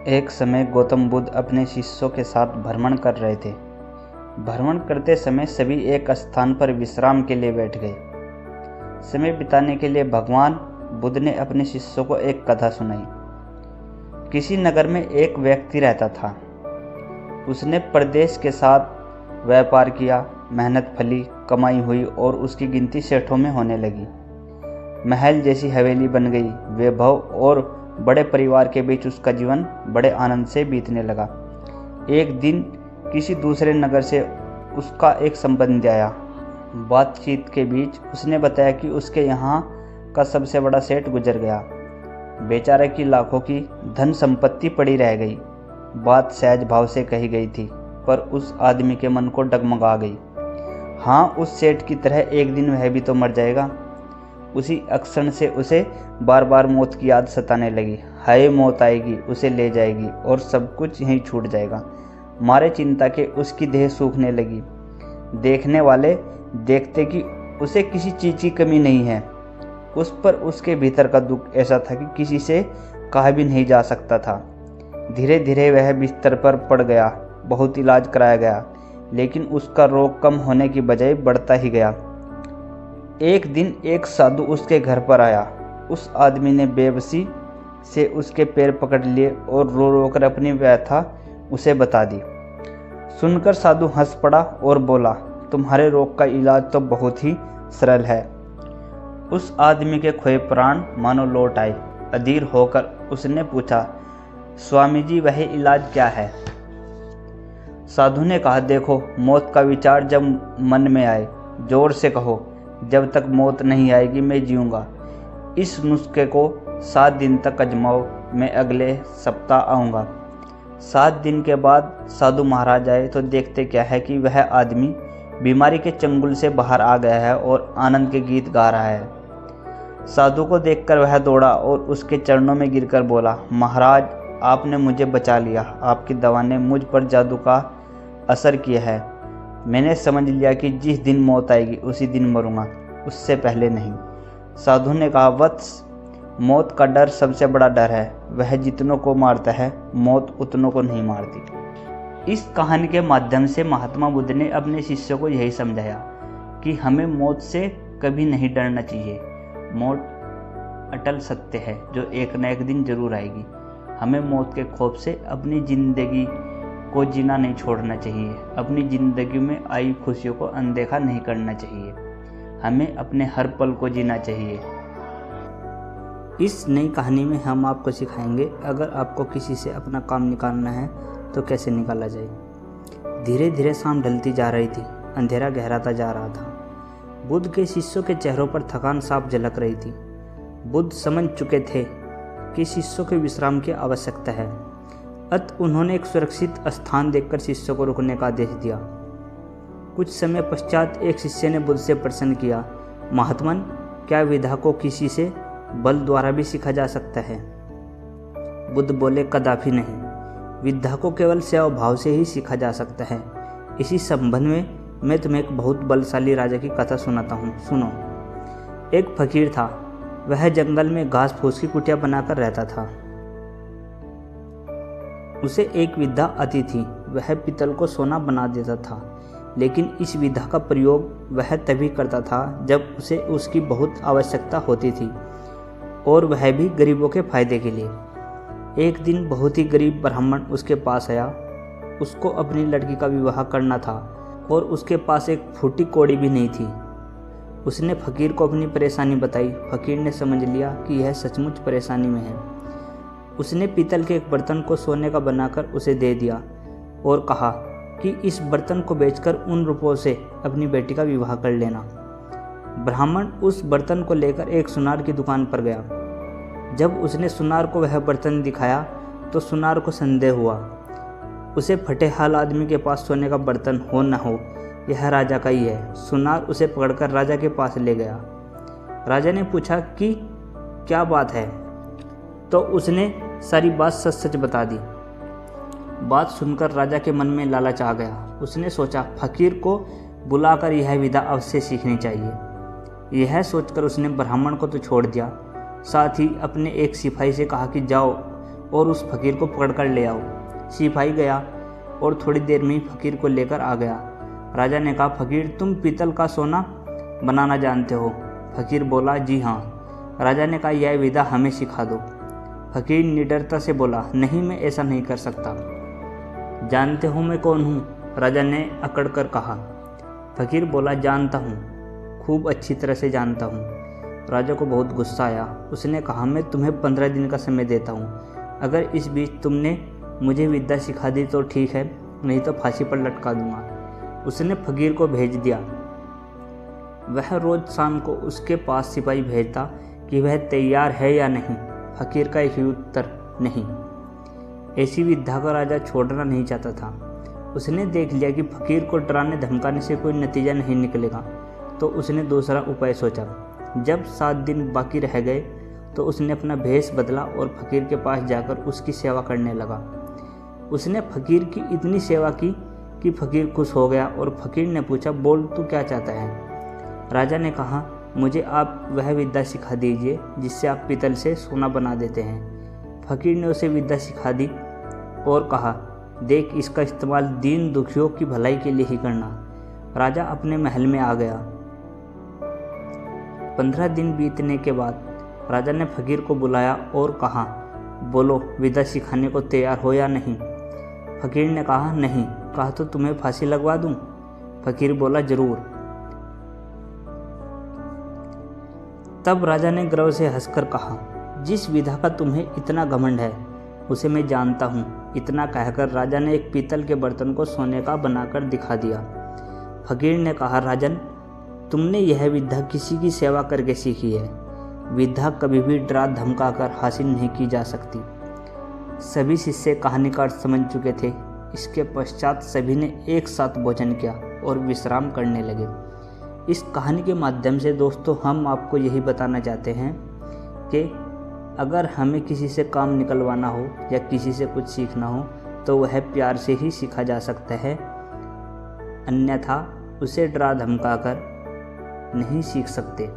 एक समय गौतम बुद्ध अपने शिष्यों के साथ भ्रमण कर रहे थे। भ्रमण करते समय सभी एक स्थान पर विश्राम के लिए बैठ गए। समय बिताने के लिए भगवान बुद्ध ने अपने शिष्यों को एक कथा सुनाई। किसी नगर में एक व्यक्ति रहता था। उसने परदेश के साथ व्यापार किया, मेहनत फली, कमाई हुई और उसकी गिनती सेठों में होने लगी। महल जैसी हवेली बन गई। वैभव और बड़े परिवार के बीच उसका जीवन बड़े आनंद से बीतने लगा। एक दिन किसी दूसरे नगर से उसका एक संबंधी आया। बातचीत के बीच उसने बताया कि उसके यहाँ का सबसे बड़ा सेठ गुजर गया। बेचारे की लाखों की धन संपत्ति पड़ी रह गई। बात सहज भाव से कही गई थी, पर उस आदमी के मन को डगमगा गई। हाँ, उस सेठ की तरह एक दिन वह भी तो मर जाएगा। उसी अक्षण से उसे बार बार मौत की याद सताने लगी। हाय, मौत आएगी, उसे ले जाएगी और सब कुछ यहीं छूट जाएगा। मारे चिंता के उसकी देह सूखने लगी। देखने वाले देखते कि उसे किसी चीज की कमी नहीं है। उस पर उसके भीतर का दुख ऐसा था कि किसी से कहा भी नहीं जा सकता था। धीरे धीरे वह बिस्तर पर पड़ गया। बहुत इलाज कराया गया, लेकिन उसका रोग कम होने की बजाय बढ़ता ही गया। एक दिन एक साधु उसके घर पर आया। उस आदमी ने बेबसी से उसके पैर पकड़ लिए और रो रो कर अपनी व्यथा उसे बता दी। सुनकर साधु हंस पड़ा और बोला, तुम्हारे रोग का इलाज तो बहुत ही सरल है। उस आदमी के खोए प्राण मानो लौट आए। अधीर होकर उसने पूछा, स्वामी जी, वह इलाज क्या है? साधु ने कहा, देखो, मौत का विचार जब मन में आए, जोर से कहो, जब तक मौत नहीं आएगी मैं जीऊँगा। इस नुस्खे को 7 दिन तक आजमाओ, मैं अगले सप्ताह आऊँगा। 7 दिन के बाद साधु महाराज आए तो देखते क्या है कि वह आदमी बीमारी के चंगुल से बाहर आ गया है और आनंद के गीत गा रहा है। साधु को देखकर वह दौड़ा और उसके चरणों में गिरकर बोला, महाराज, आपने मुझे बचा लिया। आपकी दवा ने मुझ पर जादू का असर किया है। मैंने समझ लिया कि जिस दिन मौत आएगी उसी दिन मरूंगा, उससे पहले नहीं। साधु ने कहा, वत्स, मौत का डर सबसे बड़ा डर है। वह जितनों को मारता है, मौत उतनों को नहीं मारती। इस कहानी के माध्यम से महात्मा बुद्ध ने अपने शिष्यों को यही समझाया कि हमें मौत से कभी नहीं डरना चाहिए। मौत अटल सत्य है जो एक न एक दिन जरूर आएगी। हमें मौत के खौफ से अपनी जिंदगी को जीना नहीं छोड़ना चाहिए। अपनी ज़िंदगी में आई खुशियों को अनदेखा नहीं करना चाहिए। हमें अपने हर पल को जीना चाहिए। इस नई कहानी में हम आपको सिखाएंगे, अगर आपको किसी से अपना काम निकालना है तो कैसे निकाला जाए। धीरे धीरे शाम ढलती जा रही थी। अंधेरा गहराता जा रहा था। बुद्ध के शिष्यों के चेहरों पर थकान साफ झलक रही थी। बुद्ध समझ चुके थे कि शिष्यों के विश्राम की आवश्यकता है। अतः उन्होंने एक सुरक्षित स्थान देखकर शिष्यों को रुकने का आदेश दिया। कुछ समय पश्चात एक शिष्य ने बुद्ध से प्रश्न किया, महात्मन, क्या विद्या को किसी से बल द्वारा भी सीखा जा सकता है? बुद्ध बोले, कदापि नहीं। विद्या को केवल सेवा भाव से ही सीखा जा सकता है। इसी संबंध में मैं तुम्हें एक बहुत बलशाली राजा की कथा सुनाता हूँ, सुनो। एक फकीर था। वह जंगल में घास फूस की कुटिया बनाकर रहता था। उसे एक विद्या आती थी। वह पीतल को सोना बना देता था, लेकिन इस विद्या का प्रयोग वह तभी करता था जब उसे उसकी बहुत आवश्यकता होती थी, और वह भी गरीबों के फायदे के लिए। एक दिन बहुत ही गरीब ब्राह्मण उसके पास आया। उसको अपनी लड़की का विवाह करना था और उसके पास एक फूटी कौड़ी भी नहीं थी। उसने फकीर को अपनी परेशानी बताई। फकीर ने समझ लिया कि यह सचमुच परेशानी में है। उसने पीतल के एक बर्तन को सोने का बनाकर उसे दे दिया और कहा कि इस बर्तन को बेचकर उन रुपयों से अपनी बेटी का विवाह कर लेना। ब्राह्मण उस बर्तन को लेकर एक सुनार की दुकान पर गया। जब उसने सुनार को वह बर्तन दिखाया तो सुनार को संदेह हुआ। उसे फटे हाल आदमी के पास सोने का बर्तन हो न हो, यह राजा का ही है। सुनार उसे पकड़कर राजा के पास ले गया। राजा ने पूछा कि क्या बात है, तो उसने सारी बात सच सच बता दी। बात सुनकर राजा के मन में लालच आ गया। उसने सोचा, फकीर को बुलाकर यह विद्या अवश्य सीखनी चाहिए। यह सोचकर उसने ब्राह्मण को तो छोड़ दिया, साथ ही अपने एक सिपाही से कहा कि जाओ और उस फकीर को पकड़ कर ले आओ। सिपाही गया और थोड़ी देर में ही फकीर को लेकर आ गया। राजा ने कहा, फकीर तुम पीतल का सोना बनाना जानते हो? फकीर बोला, जी हाँ। राजा ने कहा, यह विधा हमें सिखा दो। फकीर निडरता से बोला, नहीं, मैं ऐसा नहीं कर सकता। जानते हो मैं कौन हूँ? राजा ने अकड़ कर कहा। फकीर बोला, जानता हूँ, खूब अच्छी तरह से जानता हूँ। राजा को बहुत गुस्सा आया। उसने कहा, मैं तुम्हें 15 दिन का समय देता हूँ। अगर इस बीच तुमने मुझे विद्या सिखा दी तो ठीक है, नहीं तो फांसी पर लटका दूंगा। उसने फकीर को भेज दिया। वह रोज शाम को उसके पास सिपाही भेजता कि वह तैयार है या नहीं। फकीर का एक ही उत्तर, नहीं। ऐसी विद्या को राजा छोड़ना नहीं चाहता था। उसने देख लिया कि फकीर को डराने धमकाने से कोई नतीजा नहीं निकलेगा, तो उसने दूसरा उपाय सोचा। जब 7 दिन बाकी रह गए तो उसने अपना भेष बदला और फकीर के पास जाकर उसकी सेवा करने लगा। उसने फकीर की इतनी सेवा की कि फकीर खुश हो गया और फकीर ने पूछा, बोल तू क्या चाहता है? राजा ने कहा, मुझे आप वह विद्या सिखा दीजिए जिससे आप पीतल से सोना बना देते हैं। फकीर ने उसे विद्या सिखा दी और कहा, देख, इसका इस्तेमाल दीन दुखियों की भलाई के लिए ही करना। राजा अपने महल में आ गया। 15 दिन बीतने के बाद राजा ने फकीर को बुलाया और कहा, बोलो, विद्या सिखाने को तैयार हो या नहीं? फकीर ने कहा, नहीं। कहा तो तुम्हें फांसी लगवा दूं? फकीर बोला, जरूर। तब राजा ने गर्व से हंसकर कहा, जिस विधा का तुम्हें इतना घमंड है उसे मैं जानता हूँ। इतना कहकर राजा ने एक पीतल के बर्तन को सोने का बनाकर दिखा दिया। फकीर ने कहा, राजन, तुमने यह विद्या किसी की सेवा करके सीखी है। विद्या कभी भी डरा धमका कर हासिल नहीं की जा सकती। सभी शिष्य कहानी का अर्थ समझ चुके थे। इसके पश्चात सभी ने एक साथ भोजन किया और विश्राम करने लगे। इस कहानी के माध्यम से दोस्तों हम आपको यही बताना चाहते हैं कि अगर हमें किसी से काम निकलवाना हो या किसी से कुछ सीखना हो तो वह प्यार से ही सीखा जा सकता है, अन्यथा उसे डरा धमका कर नहीं सीख सकते।